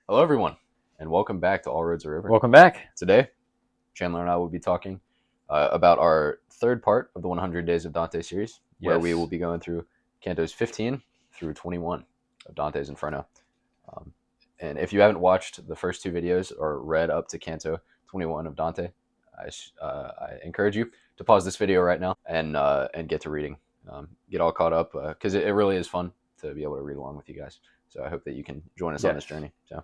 Hello, everyone, and welcome back to All Roads Are River. Welcome back. Today, Chandler and I will be talking about our third part of the 100 Days of Dante series, where we will be going through Cantos 15 through 21 of Dante's Inferno. And if you haven't watched the first two videos or read up to Canto 21 of Dante, I encourage you to pause this video right now and get to reading. Get all caught up because it really is fun to be able to read along with you guys. So I hope that you can join us on this journey. So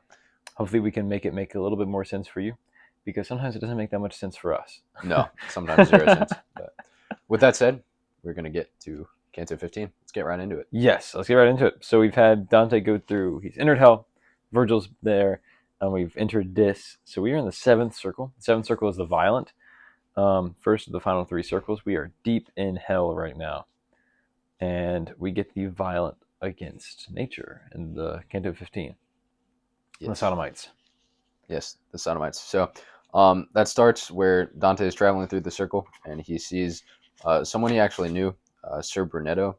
hopefully we can make a little bit more sense for you, because sometimes it doesn't make that much sense for us. No, sometimes 0 cents. But with that said, we're going to get to Canto 15. Let's get right into it. Yes, let's get right into it. So we've had Dante go through, he's entered hell, Virgil's there, and we've entered Dis. So we are in the seventh circle. The seventh circle is the violent. First of the final three circles. We are deep in hell right now. And we get the violent against nature in the Canto 15. Yes. The Sodomites. Yes, the Sodomites. So that starts where Dante is traveling through the circle, and he sees someone he actually knew, Sir Brunetto,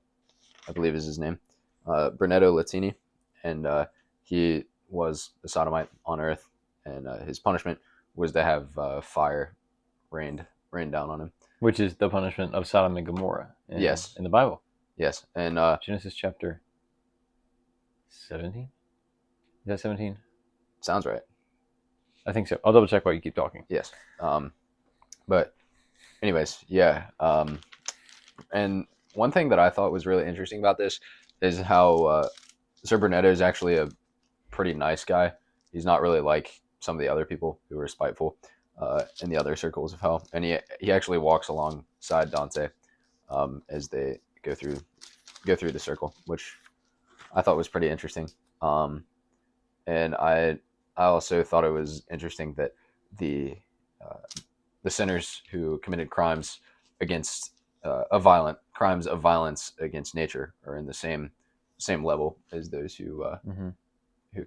I believe is his name, Brunetto Latini, and he was a sodomite on Earth, and his punishment was to have fire rained down on him. Which is the punishment of Sodom and Gomorrah in the Bible. Yes, and Genesis chapter 17? Is that 17? Sounds right. I think so. I'll double check while you keep talking. Yes. But anyways, yeah. And one thing that I thought was really interesting about this is how Sir Brunetto is actually a pretty nice guy. He's not really like some of the other people who are spiteful in the other circles of hell. And he actually walks alongside Dante as they go through the circle, which I thought was pretty interesting. And I also thought it was interesting that the sinners who committed crimes against crimes of violence against nature are in the same level as those who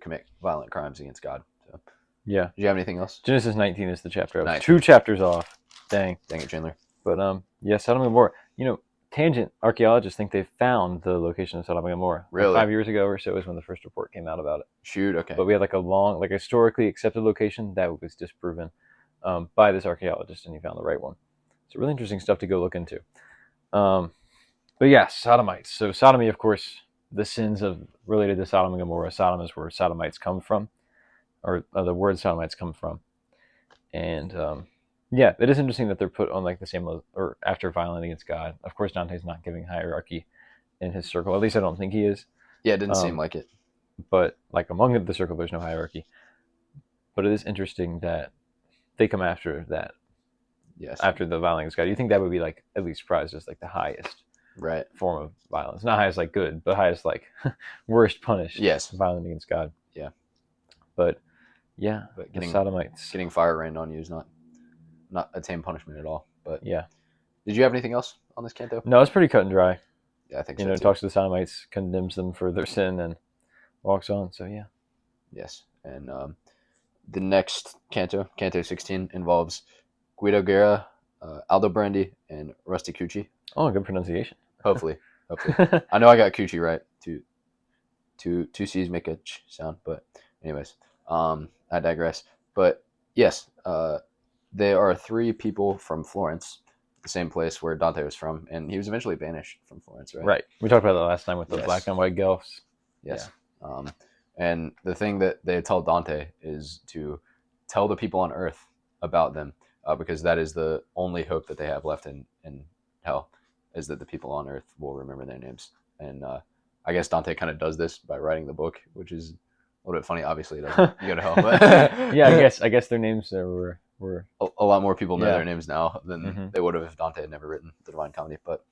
commit violent crimes against God. So yeah. Do you have anything else? Genesis 19 is the chapter. I was 2 chapters off. Dang it, Chandler. But yeah, Sodom and Gomorrah. Tangent, archaeologists think they found the location of Sodom and Gomorrah. Really? 5 years ago or so is when the first report came out about it. Shoot, okay. But we had a historically accepted location that was disproven by this archaeologist, and he found the right one. So really interesting stuff to go look into. But yeah, Sodomites. So sodomy, of course, the sins related to Sodom and Gomorrah. Sodom is where Sodomites come from, or the word Sodomites come from. And yeah, it is interesting that they're put on like the same level, or after violent against God. Of course, Dante's not giving hierarchy in his circle. At least I don't think he is. Yeah, it didn't seem like it. But like among the circle, there's no hierarchy. But it is interesting that they come after that. Yes. After the violent against God. You think that would be like at least prized as like the highest form of violence. Not highest like good, but highest like worst punished. Yes. Violent against God. Yeah. But yeah, getting Sodomites. Getting fire rained on you is not a tame punishment at all. But yeah. Did you have anything else on this canto? No, it's pretty cut and dry. Yeah, I think so. It talks to the Sodomites, condemns them for their sin, and walks on. So yeah. Yes, and the next canto, Canto 16, involves Guido Guerra, Aldo Brandy, and Rusty Cucci. Oh, good pronunciation. Hopefully. I know I got Cucci right. Two C's make a ch sound, but anyways, I digress. But yes, they are 3 people from Florence, the same place where Dante was from, and he was eventually banished from Florence, right? Right. We talked about that last time with the black and white guelphs. Yes. Yeah. And the thing that they tell Dante is to tell the people on Earth about them, because that is the only hope that they have left in hell, is that the people on Earth will remember their names. And I guess Dante kind of does this by writing the book, which is a little bit funny. Obviously, it doesn't go to hell. But yeah, I guess their names were a lot more people know their names now than they would have if Dante had never written the Divine Comedy. But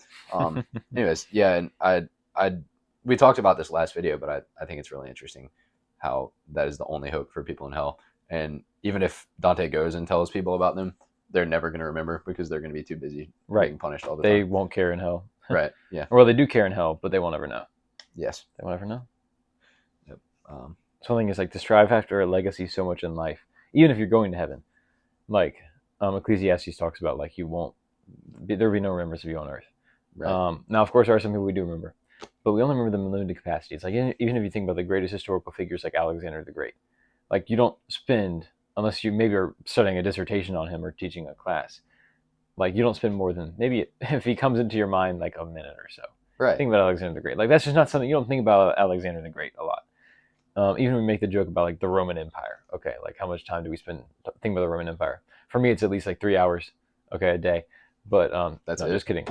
anyways, yeah, and we talked about this last video, but I think it's really interesting how that is the only hope for people in hell. And even if Dante goes and tells people about them, they're never going to remember because they're going to be too busy being punished all the time. They won't care in hell. Right, yeah. Well, they do care in hell, but they won't ever know. Yes. They won't ever know. Yep. Something is like to strive after a legacy so much in life, even if you're going to heaven. Like Ecclesiastes talks about, like there'll be no remembrance of you on earth. Right. Now, of course, there are some people we do remember, but we only remember them in limited capacity. It's like even if you think about the greatest historical figures like Alexander the Great, Like you don't spend, unless you maybe are studying a dissertation on him or teaching a class, like you don't spend more than maybe if he comes into your mind like a minute or so. Right. Think about Alexander the Great. Like that's just not something you don't think about Alexander the Great a lot. Even when we make the joke about like the Roman Empire. Okay, like how much time do we spend thinking about the Roman Empire? For me, it's at least like 3 hours. Okay, a day. But That's no, it. just kidding.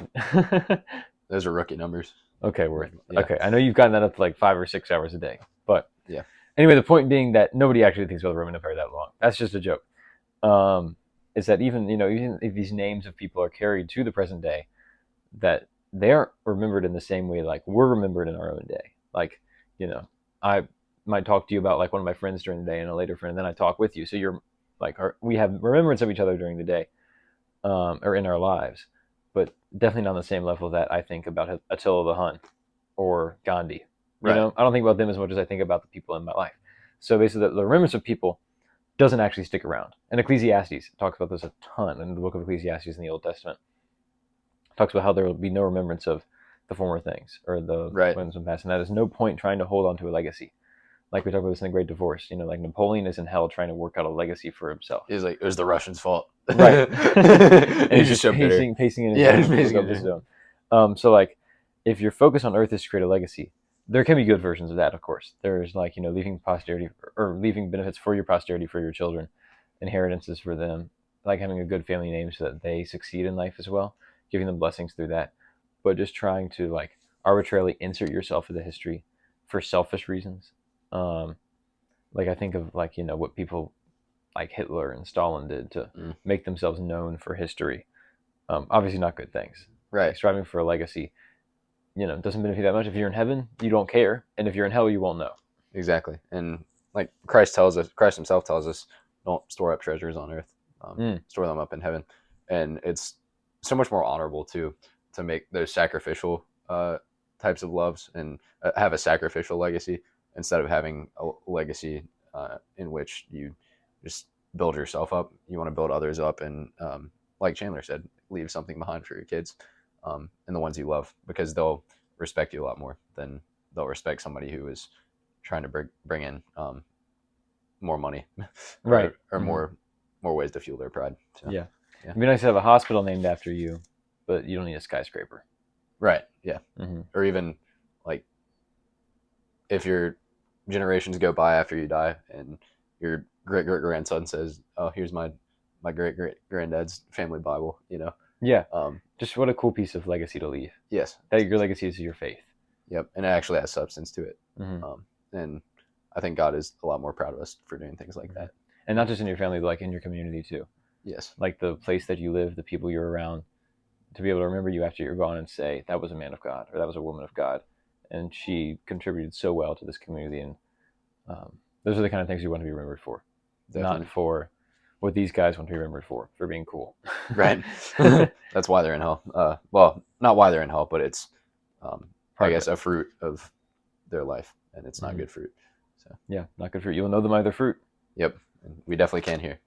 Those are rookie numbers. Okay, Worth. Yeah. Okay, I know you've gotten that up to like 5 or 6 hours a day, but Yeah. anyway, the point being that nobody actually thinks about the Roman Empire that long. That's just a joke. Is that even even if these names of people are carried to the present day, that they aren't remembered in the same way like we're remembered in our own day. Like I might talk to you about like one of my friends during the day and a later friend, and then I talk with you. So you're like we have remembrance of each other during the day, or in our lives, but definitely not on the same level that I think about Attila the Hun or Gandhi. Right. I don't think about them as much as I think about the people in my life. So basically, the remembrance of people doesn't actually stick around. And Ecclesiastes talks about this a ton in the book of Ecclesiastes in the Old Testament. It talks about how there will be no remembrance of the former things or the ones from past, and that is no point trying to hold on to a legacy. Like we talked about this in the Great Divorce, like Napoleon is in hell trying to work out a legacy for himself. He's like, it was the Russians' fault. Right. And he's just pacing in his zone. So like, if your focus on earth is to create a legacy, there can be good versions of that, of course. There's like, leaving posterity or leaving benefits for your posterity, for your children, inheritances for them, like having a good family name so that they succeed in life as well, giving them blessings through that. But just trying to like arbitrarily insert yourself into history for selfish reasons. Like I think of like, what people like Hitler and Stalin did to make themselves known for history. Obviously not good things. Right. Like striving for a legacy, doesn't benefit you that much. If you're in heaven, you don't care. And if you're in hell, you won't know. Exactly. And like Christ himself tells us, don't store up treasures on earth. Store them up in heaven. And it's so much more honorable to make those sacrificial types of loves and have a sacrificial legacy instead of having a legacy in which you just build yourself up. You want to build others up and, like Chandler said, leave something behind for your kids and the ones you love, because they'll respect you a lot more than they'll respect somebody who is trying to bring in more money, right, or more ways to fuel their pride. So, yeah. It'd be nice to have a hospital named after you, but you don't need a skyscraper. Right. Yeah. Or even like if your generations go by after you die and your great grandson says, "Oh, here's my great granddad's family Bible," Yeah. Just what a cool piece of legacy to leave. Yes. That your legacy is your faith. Yep. And it actually has substance to it. And I think God is a lot more proud of us for doing things like that. And not just in your family, but like in your community too. Yes. Like the place that you live, the people you're around, to be able to remember you after you're gone and say, that was a man of God, or that was a woman of God. And she contributed so well to this community. And those are the kind of things you want to be remembered for. Definitely. Not for what these guys want to be remembered for being cool. Right. That's why they're in hell. Well, not why they're in hell, but it's, I guess, a fruit of their life, and it's not good fruit. So yeah, not good fruit. You'll know them by their fruit. Yep. And we definitely can here.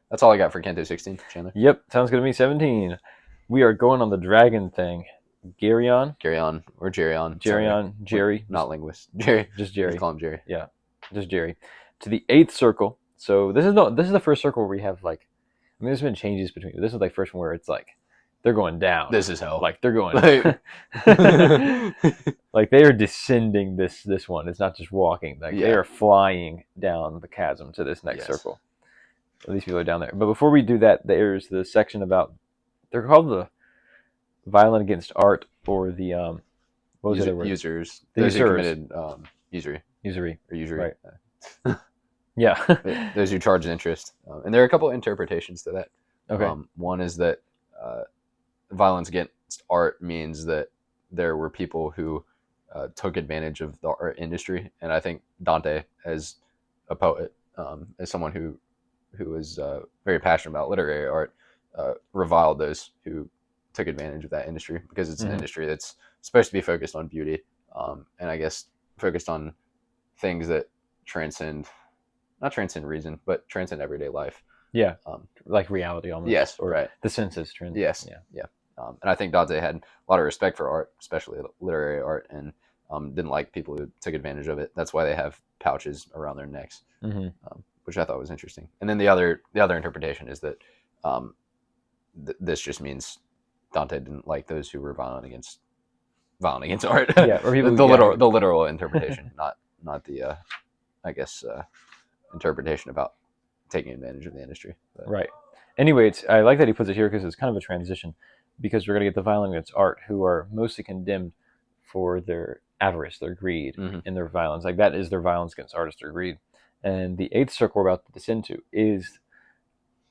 That's all I got for Canto 16, Chandler. Yep. Sounds good to me. 17. We are going on the dragon thing. Geryon or Geryon. Jerry. Not linguist. Jerry. Just Jerry. Just call him Jerry. Yeah. Just Jerry. To the 8th circle. So this is the first circle where we have like, there's been changes between. This is like first one where it's like they're going down. This is hell. Like they're going like they are descending this one. It's not just walking. Like they are flying down the chasm to this next circle. So these people are down there. But before we do that, there's the section about, they're called the violent against art, or the what was the other word? Users. Those who committed usury. Right. Yeah. Those who charge interest. And there are a couple of interpretations to that. Okay. One is that violence against art means that there were people who took advantage of the art industry. And I think Dante, as a poet, as someone who was very passionate about literary art, reviled those who took advantage of that industry, because it's an industry that's supposed to be focused on beauty, and I guess focused on things that not transcend reason, but transcend everyday life. Yeah, like reality almost. Yes, or right. The senses transcend. Yes, yeah. And I think Dante had a lot of respect for art, especially literary art, and didn't like people who took advantage of it. That's why they have pouches around their necks. which I thought was interesting. And then the other interpretation is that this just means Dante didn't like those who were violent against art. Yeah, or people. The literal interpretation, not the I guess interpretation about taking advantage of the industry. But. Right. Anyway, I like that he puts it here because it's kind of a transition, because we're going to get the violent against art who are mostly condemned for their avarice, their greed, and their violence. Like that is their violence against artists or greed. And the eighth circle we're about to descend to is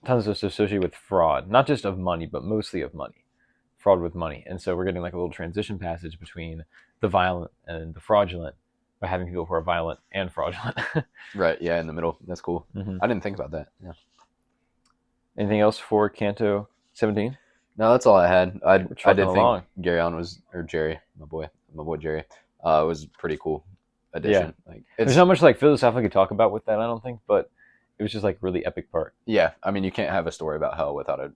tons of associated with fraud, not just of money, but mostly of money, fraud with money. And so we're getting like a little transition passage between the violent and the fraudulent by having people who are violent and fraudulent. Right. Yeah. In the middle. That's cool. I didn't think about that. Yeah. Anything else for Canto 17? No, that's all I had. I did along. think Jerry, my boy Jerry, was a pretty cool addition. Yeah. Like there's not much like philosophical talk about with that, I don't think, but it was just like really epic part. Yeah, I mean, you can't have a story about hell without a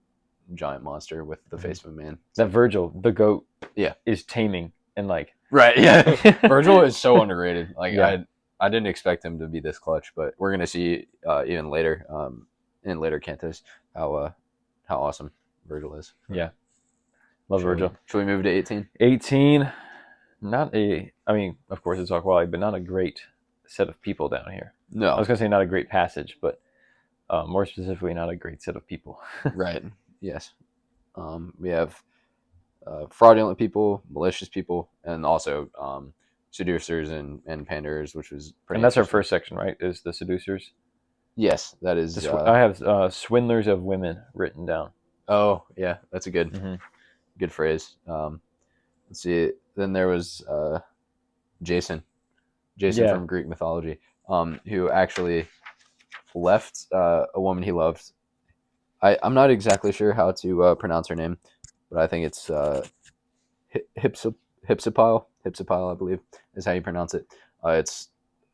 giant monster with the face of a man. That Virgil, the goat, yeah, is taming and like right. Yeah, Virgil is so underrated. Like I didn't expect him to be this clutch, but we're gonna see even later in later cantos how awesome Virgil is. Yeah, love Virgil. Should we move to 18? 18, I mean, of course it's all quality, but not a great set of people down here. No, I was gonna say not a great passage, but more specifically, not a great set of people. Right. Yes. We have fraudulent people, malicious people, and also seducers and panders, which was pretty. And that's our first section, right? Is the seducers? Yes, that is. I have swindlers of women written down. Oh yeah, that's a good phrase. Let's see. Then there was Jason from Greek mythology, who actually left a woman he loved. I'm not exactly sure how to pronounce her name, but I think it's Hypsipyle, I believe, is how you pronounce it. It's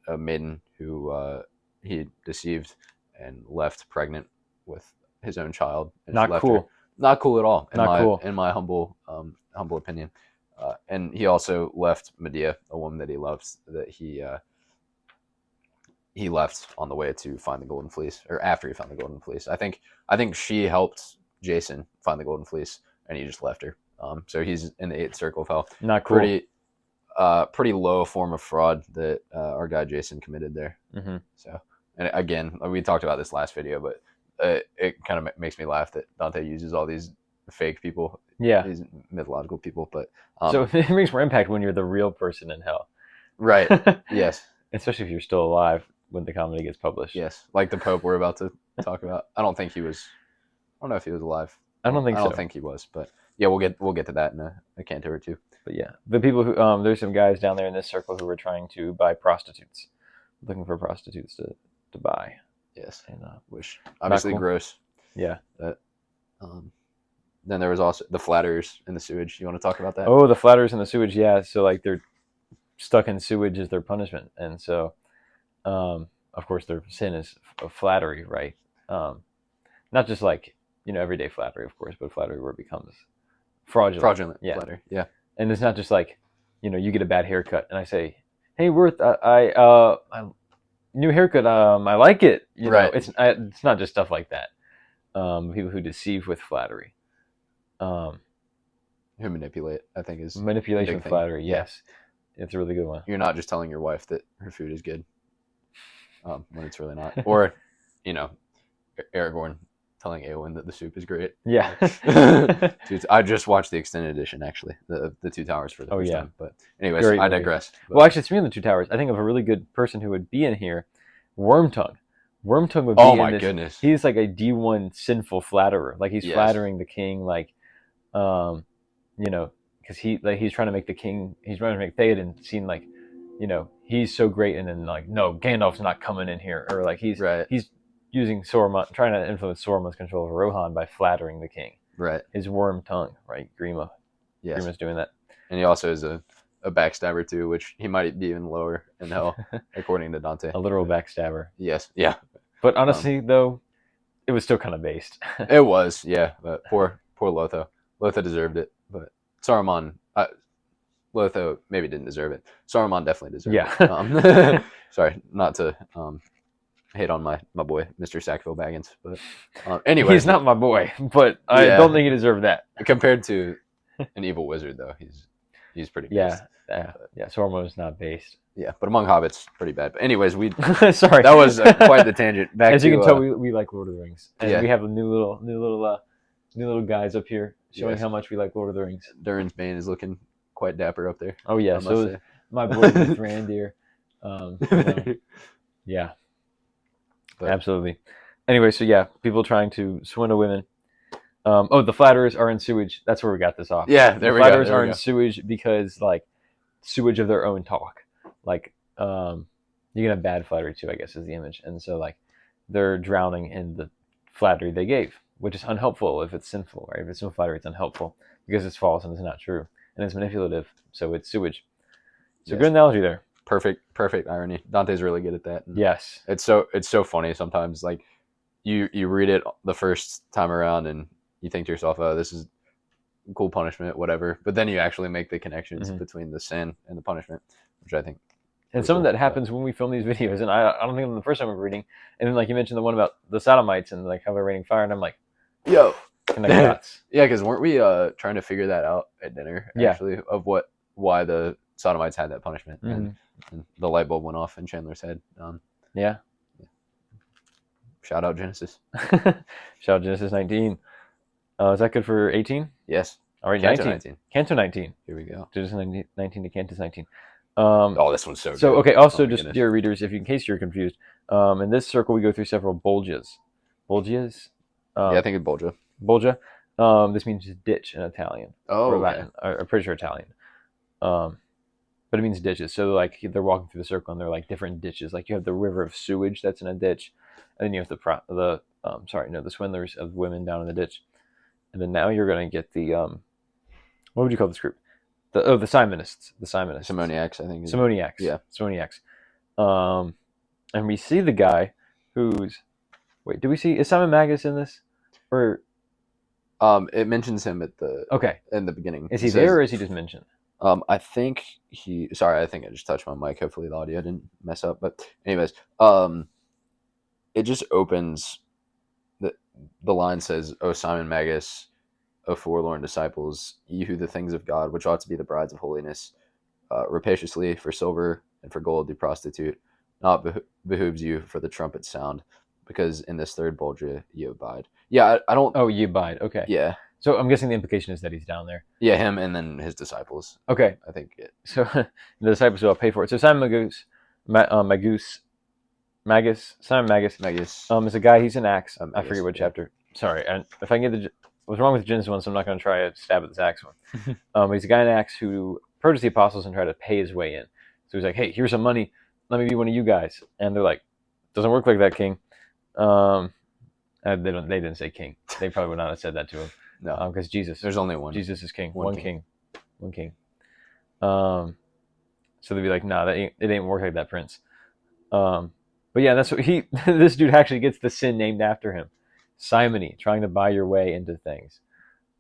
a maiden who he deceived and left pregnant with his own child. And not cool. Her. Not cool at all. In my humble opinion. And he also left Medea, a woman that he loves, that he left on the way to find the Golden Fleece, or after he found the Golden Fleece. I think she helped Jason find the Golden Fleece, and he just left her. So he's in the 8th circle of hell. Not cool. Pretty low form of fraud that our guy Jason committed there. So, and again, we talked about this last video, but it kind of makes me laugh that Dante uses all these fake people, these mythological people. But so it makes more impact when you're the real person in hell, right? Yes, especially if you're still alive when the comedy gets published. Yes, like the Pope we're about to talk about. I don't know if he was alive. I don't think he was, but yeah, we'll get to that in a canto or two. But yeah, the people who there's some guys down there in this circle who were trying to buy prostitutes, looking for prostitutes to buy. Yes, and which obviously cool. Gross. Yeah. Then there was also the flatterers in the sewage. You want to talk about that? Oh, the flatterers in the sewage. Yeah, so like they're stuck in sewage as their punishment, and so of course their sin is flattery, right? Not just like everyday flattery, of course, but flattery where it becomes fraudulent. Yeah. Flattery. Yeah. And it's not just like you get a bad haircut, and I say, "Hey, Worth, I new haircut. I like it." Right. It's not just stuff like that. People who deceive with flattery. Who manipulate, I think, is manipulation with flattery. Yes, it's a really good one. You're not just telling your wife that her food is good when it's really not, or Aragorn telling Eowyn that the soup is great. Yeah. Dude, I just watched the extended edition, actually, the Two Towers for the first time. But anyways, great I digress. Well, actually, speaking of the Two Towers, I think of a really good person who would be in here, Wormtongue. Wormtongue would be oh my goodness. He's like a D1 sinful flatterer. Like he's flattering the king, like because he's trying to make the king, he's trying to make Theoden seem like, he's so great, and then like, no, Gandalf's not coming in here, or like he's using Saruman, trying to influence Saruman's control of Rohan by flattering the king. Right. His worm tongue, right? Grima. Yes. Grima's doing that. And he also is a backstabber too, which he might be even lower in hell, according to Dante. A literal backstabber. Yes. Yeah. But honestly, though, it was still kind of based. It was, yeah. But poor Lotho. Lotho deserved it, but Saruman, Lotho maybe didn't deserve it. Saruman definitely deserved it. Yeah. Sorry, not to hate on my boy, Mr. Sackville Baggins. But anyway, He's not my boy, but I yeah, don't think he deserved that. compared to an evil wizard, though, he's pretty based. Yeah. Sormo is not based. Yeah, but among hobbits, pretty bad. But anyways, Sorry, that was quite the tangent. Back As you to can tell, we like Lord of the Rings, and yeah, we have new little guys up here showing yes. how much we like Lord of the Rings. Durin's Bane is looking quite dapper up there. Oh yeah, I so must say. my boy Thrandir. Yeah, But absolutely. Anyway, so yeah, people trying to swindle women. The flatterers are in sewage. That's where we got this off. yeah, The flatterers are in sewage because like sewage of their own talk. Like you can have bad flattery too, I guess, is the image, and so like they're drowning in the flattery they gave, which is unhelpful if it's sinful, right? If it's no flattery, it's unhelpful because it's false and it's not true, and it's manipulative, so it's sewage. So Yes. good analogy there. Perfect irony. Dante's really good at that. And Yes. it's so funny sometimes. Like you read it the first time around and you think to yourself, "Oh, this is cool punishment, whatever." But then you actually make the connections between the sin and the punishment, which I think. And some of that happens when we film these videos, and I don't think I'm the first time we're reading. And then like you mentioned the one about the sodomites and like how they're raining fire, and I'm like, yo, connect dots. Yeah, because weren't we trying to figure that out at dinner? Actually, of why the sodomites had that punishment, and the light bulb went off in Chandler's head. Yeah. Shout out Genesis. Shout out Genesis 19. Is that good for 18? Yes. All right, Canto 19. Canto 19. Here we go. Genesis 19 to Canto 19. This one's so good. So, okay, also, Oh, just goodness. dear readers, if you, in case you're confused, in this circle we go through several bulges. Bulges? Yeah, I think it's Bolgia. Bulgia. This means ditch in Italian. Oh, or okay. Latin. I'm pretty sure Italian. But it means ditches. So, like, they're walking through the circle and they're like different ditches. Like, you have the river of sewage that's in a ditch, and then you have the swindlers of women down in the ditch. And then now you're going to get the, what would you call this group? The Simonists. The Simonists. Simoniacs, I think. Simoniacs. Yeah. Simoniacs. And we see the guy who's... Wait, do we see... Is Simon Magus in this? Or... It mentions him at the... Okay. In the beginning. Is he there or is he just mentioned? I think he... Sorry, I think I just touched my mic. Hopefully the audio didn't mess up. But anyways, it just opens... The line says, "O Simon Magus, O forlorn disciples, ye who the things of God, which ought to be the brides of holiness, rapaciously for silver and for gold do prostitute, not behooves you for the trumpet sound, because in this third bulge ye abide." Yeah, I don't... Oh, ye abide. Okay. Yeah. So I'm guessing the implication is that he's down there. Yeah, him and then his disciples. Okay. I think it. So the disciples will pay for it. So Simon Magus is a guy. He's in Acts. I forget what chapter. Sorry, if I can get what's wrong with the Genesis one, so I'm not going to try a stab at this Acts one. He's a guy in Acts who approaches the apostles and tried to pay his way in. So he's like, "Hey, here's some money. Let me be one of you guys." And they're like, "Doesn't work like that, King." They didn't say king. They probably would not have said that to him. No, because Jesus. There's only one. Jesus is king. One king. So they'd be like, "Nah, it ain't work like that, Prince." But yeah, that's what this dude actually gets the sin named after him. Simony, trying to buy your way into things.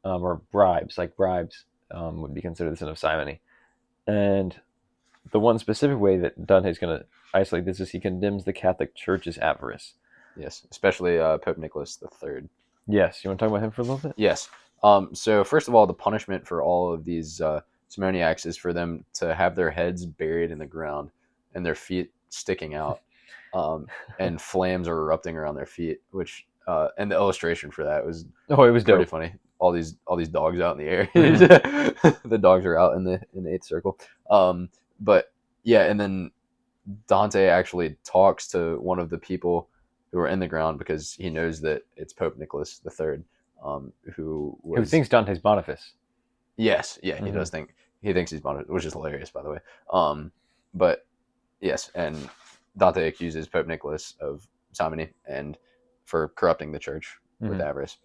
Or bribes, would be considered the sin of simony. And the one specific way that Dante's going to isolate this is he condemns the Catholic Church's avarice. Yes, especially Pope Nicholas III. Yes, you want to talk about him for a little bit? Yes. So first of all, the punishment for all of these simoniacs is for them to have their heads buried in the ground and their feet sticking out. And flames are erupting around their feet, which and the illustration for that was it was pretty dope. funny. All these dogs out in the air. The dogs are out in the eighth circle. But yeah, and then Dante actually talks to one of the people who are in the ground because he knows that it's Pope Nicholas III, who thinks Dante's Boniface. Yes, yeah, he does think thinks he's Boniface, which is hilarious, by the way. But yes, and Dante accuses Pope Nicholas of simony and for corrupting the church with avarice,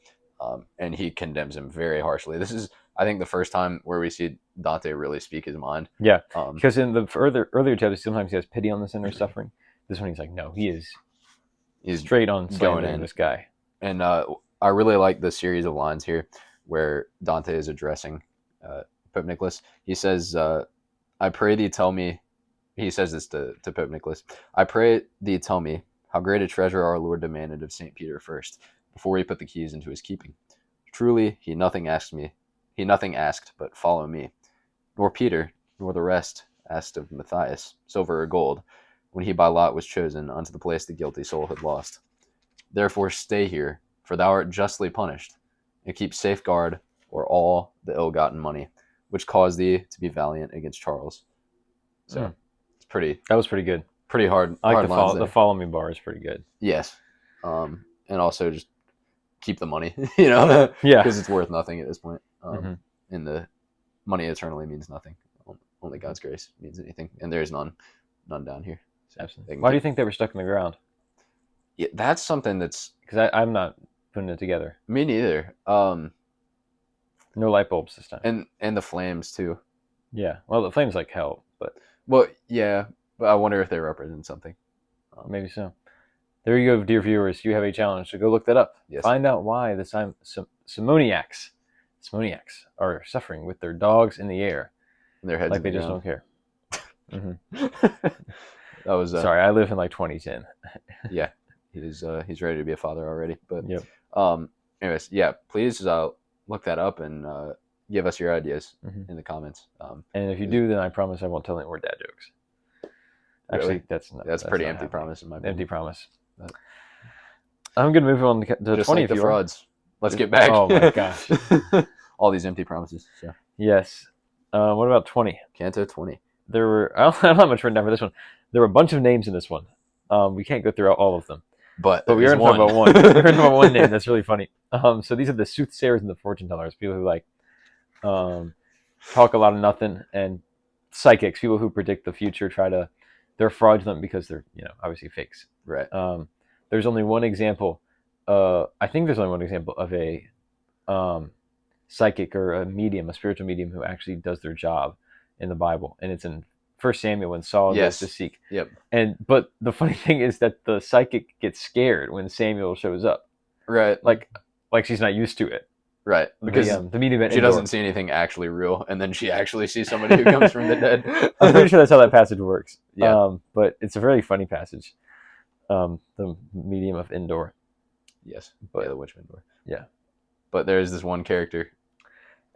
and he condemns him very harshly. This is, I think, the first time where we see Dante really speak his mind. Yeah, because in the earlier chapters, sometimes he has pity on the sinner suffering. This one, he's like, no, he's straight on going in this guy. And I really like the series of lines here where Dante is addressing Pope Nicholas. He says, "I pray thee tell me." He says this to Pope Nicholas. "I pray thee tell me, how great a treasure our Lord demanded of St. Peter first, before he put the keys into his keeping. Truly, he nothing asked, but follow me. Nor Peter, nor the rest, asked of Matthias, silver or gold, when he by lot was chosen unto the place the guilty soul had lost. Therefore stay here, for thou art justly punished, and keep safeguard or all the ill-gotten money, which caused thee to be valiant against Charles. So it's pretty. That was pretty good. Pretty hard. I like hard the follow me bar is pretty good. Yes, and also just keep the money, yeah, because it's worth nothing at this point. And the money eternally means nothing. Only God's grace means anything, and there's none down here. So absolutely. Why do you think they were stuck in the ground? Yeah, that's something that's because I'm not putting it together. Me neither. No light bulbs this time, and the flames too. Yeah, well, the flames like hell, but yeah, but I wonder if they represent something. Maybe so. There you go, dear viewers. You have a challenge, so go look that up. Yes. Find out why the Simoniacs are suffering with their dogs in the air, and their heads like they just don't care. That was sorry. I live in like 2010. Yeah, he's ready to be a father already. But yep. Anyways, yeah, please look that up and give us your ideas in the comments. And if you do, then I promise I won't tell any more dad jokes. Actually, really? That's pretty empty promise in my opinion. Empty promise. But I'm gonna move on to just 20. Like the frauds. Let's get back. Oh my gosh! All these empty promises. So. Yes. What about 20? Canto 20. There were. I don't have much written down for this one. There were a bunch of names in this one. We can't go through all of them. But we are going to talk about one. We're going to talk about one name that's really funny. So these are the soothsayers and the fortune tellers. People who like talk a lot of nothing, and psychics. People who predict the future. They're fraudulent because they're obviously fakes. Right. There's only one example. I think there's only one example of a psychic or a spiritual medium who actually does their job in the Bible, and it's in 1 Samuel when Saul goes to seek. Yep. But the funny thing is that the psychic gets scared when Samuel shows up. Right. Like she's not used to it. Right. Because the medium she doesn't see anything actually real, and then she actually sees somebody who comes from the dead. I'm pretty sure that's how that passage works. Yeah. But it's a very funny passage. The medium of Endor. Yes. But the witch of Endor. Yeah. But there's this one character.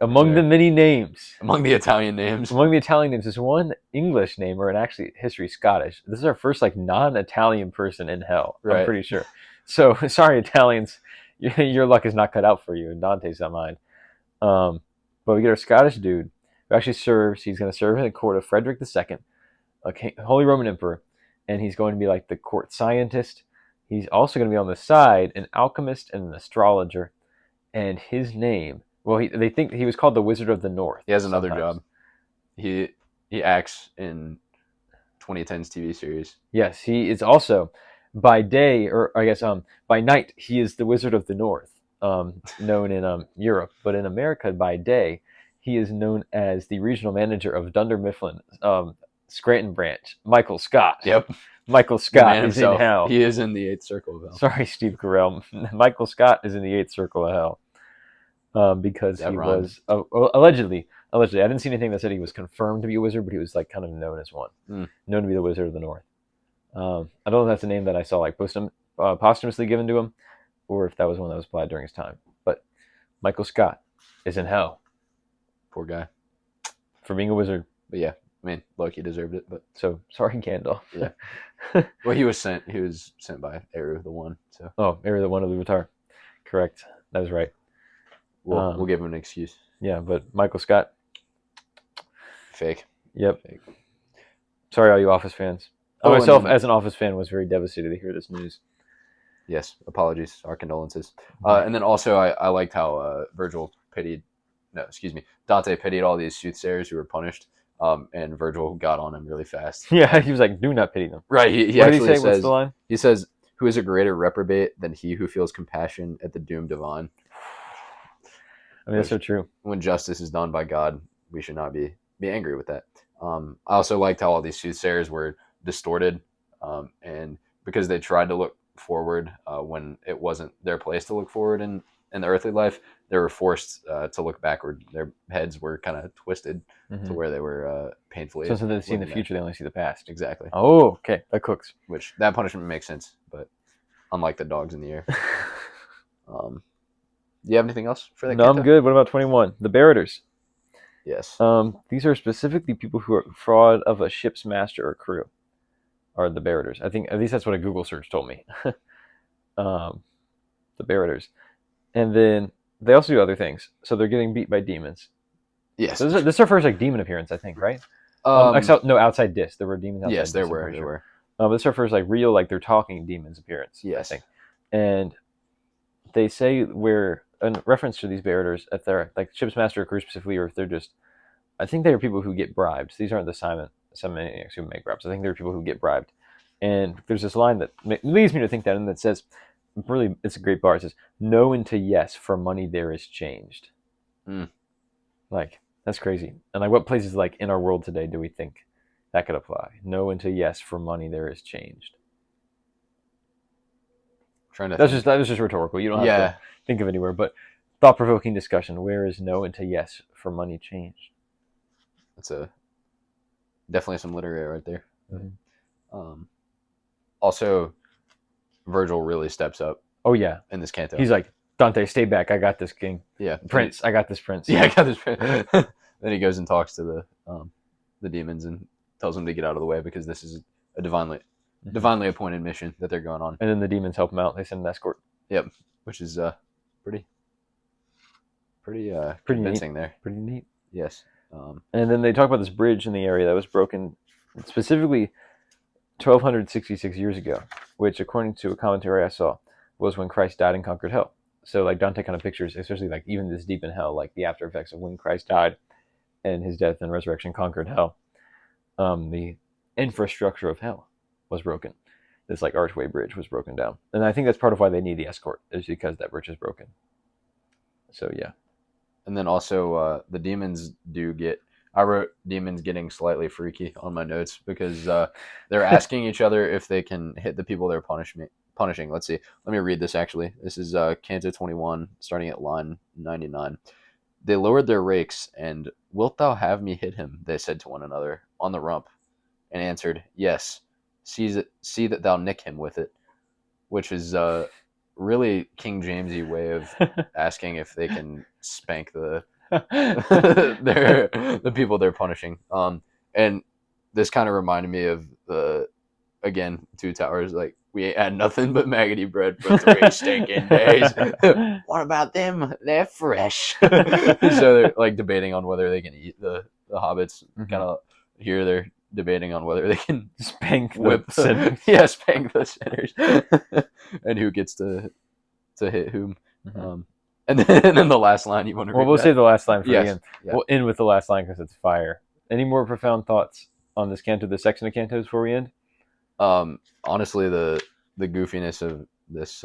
Among the many names. Among the Italian names. Among the Italian names, there's one English name, or actually history Scottish. This is our first non-Italian person in hell. Right. I'm pretty sure. So sorry, Italians, your luck is not cut out for you, and Dante's not mine. But we get our Scottish dude who actually serves. He's going to serve in the court of Frederick II, Holy Roman Emperor, and he's going to be like the court scientist. He's also going to be on the side an alchemist and an astrologer, and his name. Well, they think he was called the Wizard of the North. He has another job. He acts in 2010's TV series. Yes, he is also by day, or I guess by night, he is the Wizard of the North, known in Europe, but in America by day, he is known as the regional manager of Dunder Mifflin, Scranton branch, Michael Scott. Yep. Michael Scott is in hell. He is in the 8th circle of hell. Sorry, Steve Carell. Michael Scott is in the 8th circle of hell. Because he was allegedly. I didn't see anything that said he was confirmed to be a wizard, but he was kind of known as one, known to be the Wizard of the North. I don't know if that's a name that I saw posthumously given to him, or if that was one that was applied during his time. But Michael Scott is in hell. Poor guy for being a wizard. But yeah, I mean, look, he deserved it. But so sorry, Canto. Yeah. Well, he was sent by Eru the One. So Eru the One of Luvatar. Correct. That is right. We'll give him an excuse. Yeah, but Michael Scott. Fake. Yep. Fake. Sorry, all you Office fans. Myself, as an Office fan, was very devastated to hear this news. Yes, apologies, our condolences. And then also, I liked how Dante pitied all these soothsayers who were punished, and Virgil got on him really fast. Yeah, he was like, do not pity them. Right, he what actually did he say? says, what's the line? He says, who is a greater reprobate than he who feels compassion at the doom divine? I mean, that's so true. When justice is done by God, we should not be angry with that. I also liked how all these soothsayers were distorted, and because they tried to look forward when it wasn't their place to look forward in in the earthly life, they were forced to look backward. Their heads were kind of twisted to where they were painfully. So instead of seeing the looking future, they only see the past. Exactly. Oh, okay, that cooks. Which that punishment makes sense, but unlike the dogs in the air. Do you have anything else for that? No, Canto? I'm good. What about 21? The Barrators. Yes. These are specifically people who are fraud of a ship's master or crew. Are the Barrators? I think at least that's what a Google search told me. The Barrators, and then they also do other things. So they're getting beat by demons. Yes. So this is our first like demon appearance, I think, right? No, outside Dis. There were demons outside. Yes, there Dis, were. There were. This is our first like real like they're talking demons appearance. Yes. I think, and they say where in reference to these Barrators, if they're like ship's master or crew specifically, or if they're just, I think they are people who get bribes. These aren't the Simoniacs who make bribes. I think they're people who get bribed. And there's this line that leads me to think that, and that says, really, it's a great bar. It says, "No into yes, for money there is changed." Like, that's crazy. And like, what places like in our world today do we think that could apply? No into yes, for money there is changed. That was just rhetorical. You don't have to think of anywhere, but thought-provoking discussion. Where is no into yes, for money changed? That's definitely some literary right there. Mm-hmm. Also, Virgil really steps up. Oh yeah, in this canto, he's like, Dante, stay back. I got this, king. Yeah, Prince, I got this, prince. Yeah, I got this, prince. Then he goes and talks to the demons and tells them to get out of the way because this is a divinely appointed mission that they're going on. And then the demons help them out. They send an escort. Yep, which is pretty convincing neat. there. Pretty neat. Yes. And then they talk about this bridge in the area that was broken specifically 1266 years ago, which, according to a commentary I saw, was when Christ died and conquered hell. So like Dante kind of pictures, especially like even this deep in hell, like the after effects of when Christ died and his death and resurrection conquered hell. The infrastructure of hell was broken. This like archway bridge was broken down. And I think that's part of why they need the escort, is because that bridge is broken. So yeah. And then also the demons do get, I wrote demons getting slightly freaky on my notes because they're asking each other if they can hit the people they're punishing. Let's see. Let me read this actually. This is Canto 21, starting at line 99. They lowered their rakes, and "Wilt thou have me hit him?" they said to one another, "on the rump," and answered, "Yes. See that thou nick him with it," which is really King Jamesy way of asking if they can spank the people they're punishing. And this kind of reminded me of again, Two Towers. Like, we ain't had nothing but maggoty bread for 3 stinking days. What about them? They're fresh. So they're like debating on whether they can eat the hobbits. Mm-hmm. Kind of here they're debating on whether they can spank the sinners. Yeah, spank the sinners. And who gets to hit whom. Mm-hmm. And then the last line you want to read. Well, we'll save the last line for the end. Yeah. We'll end with the last line because it's fire. Any more profound thoughts on this canto, this section of cantos before we end? Honestly, the goofiness of this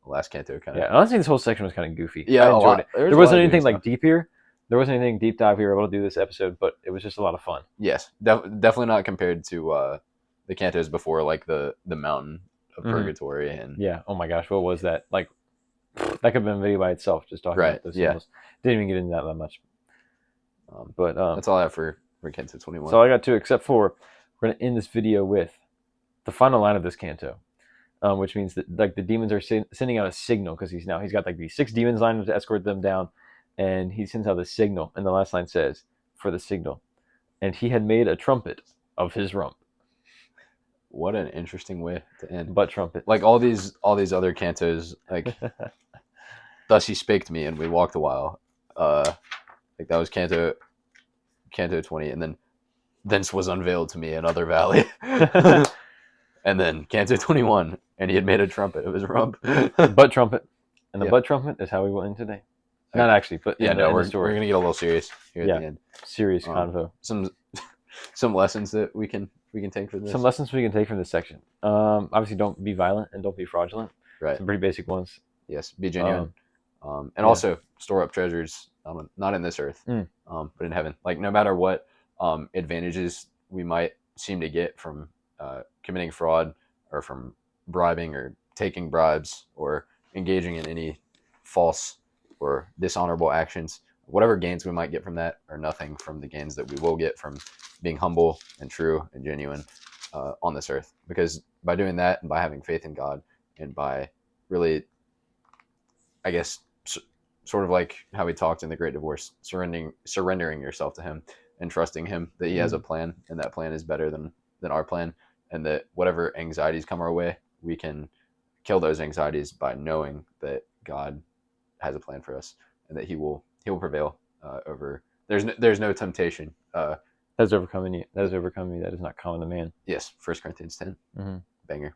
last canto kind of. Yeah, honestly, this whole section was kind of goofy. Yeah, I enjoyed it. There wasn't anything like stuff. Deep here. There wasn't anything deep dive we were able to do this episode, but it was just a lot of fun. Yes, definitely not compared to the cantos before, like the Mountain of Purgatory and. Yeah. Oh my gosh, what was that? Like, that could have been a video by itself, just talking about those symbols. Didn't even get into that much. But that's all I have for Canto 21. That's all I got to, except for we're going to end this video with the final line of this canto, which means that like the demons are sending out a signal because he's got like these 6 demons lined up to escort them down, and he sends out the signal, and the last line says, "For the signal, and he had made a trumpet of his rump." What an interesting way to end. Butt trumpet. Like all these other cantos, like thus he spake to me, and we walked a while. Like that was Canto 20, and then thence was unveiled to me another valley. And then Canto 21, and he had made a trumpet of his rump. Butt trumpet. And the butt trumpet is how we will end today. Not actually, but we're going to get a little serious here at the end. Serious convo. Some lessons that we can take from this. Some lessons we can take from this section. Obviously, don't be violent and don't be fraudulent. Right. Some pretty basic ones. Yes, be genuine. And also store up treasures, not in this earth, but in heaven. Like no matter what advantages we might seem to get from committing fraud or from bribing or taking bribes or engaging in any false or dishonorable actions. Whatever gains we might get from that are nothing from the gains that we will get from being humble and true and genuine on this earth. Because by doing that and by having faith in God and by really, I guess, sort of like how we talked in the Great Divorce, surrendering yourself to Him and trusting Him that He has a plan, and that plan is better than our plan, and that whatever anxieties come our way, we can kill those anxieties by knowing that God has a plan for us and that He will prevail over. There's no temptation. That has overcome me. That is not common to man. Yes, 1 Corinthians 10. Banger.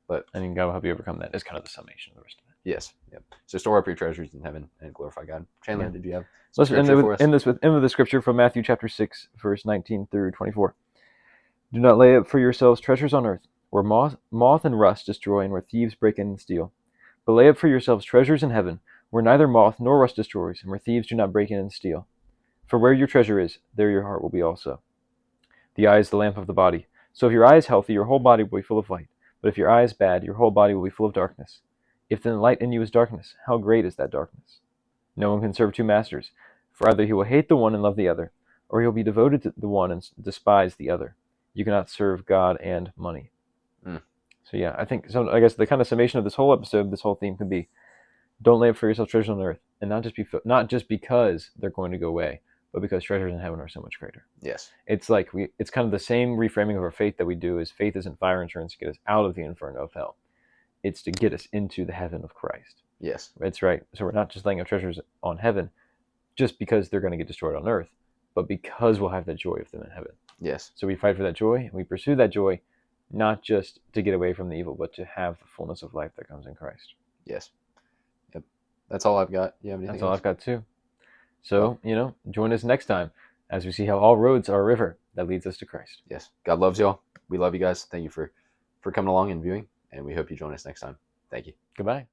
But I mean, God will help you overcome that. Is kind of the summation of the rest of it. Yes. Yep. So store up your treasures in heaven and glorify God. Chandler, did you have let's end with the scripture from Matthew chapter 6, verse 19 through 24. Do not lay up for yourselves treasures on earth, where moth and rust destroy and where thieves break in and steal. But lay up for yourselves treasures in heaven, where neither moth nor rust destroys, and where thieves do not break in and steal. For where your treasure is, there your heart will be also. The eye is the lamp of the body. So if your eye is healthy, your whole body will be full of light. But if your eye is bad, your whole body will be full of darkness. If then the light in you is darkness, how great is that darkness? No one can serve two masters, for either he will hate the one and love the other, or he will be devoted to the one and despise the other. You cannot serve God and money. So yeah, I think so. I guess the kind of summation of this whole episode, this whole theme could be: don't lay up for yourself treasures on earth, and not just because they're going to go away, but because treasures in heaven are so much greater. Yes, it's like it's kind of the same reframing of our faith that we do. Is faith isn't fire insurance to get us out of the inferno of hell; it's to get us into the heaven of Christ. Yes, it's right. So we're not just laying up treasures on heaven, just because they're going to get destroyed on earth, but because we'll have the joy of them in heaven. Yes. So we fight for that joy, and we pursue that joy, not just to get away from the evil, but to have the fullness of life that comes in Christ. Yes. Yep. That's all I've got. You have anything That's all else? I've got too. So, join us next time as we see how all roads are a river that leads us to Christ. Yes. God loves y'all. We love you guys. Thank you for coming along and viewing, and we hope you join us next time. Thank you. Goodbye.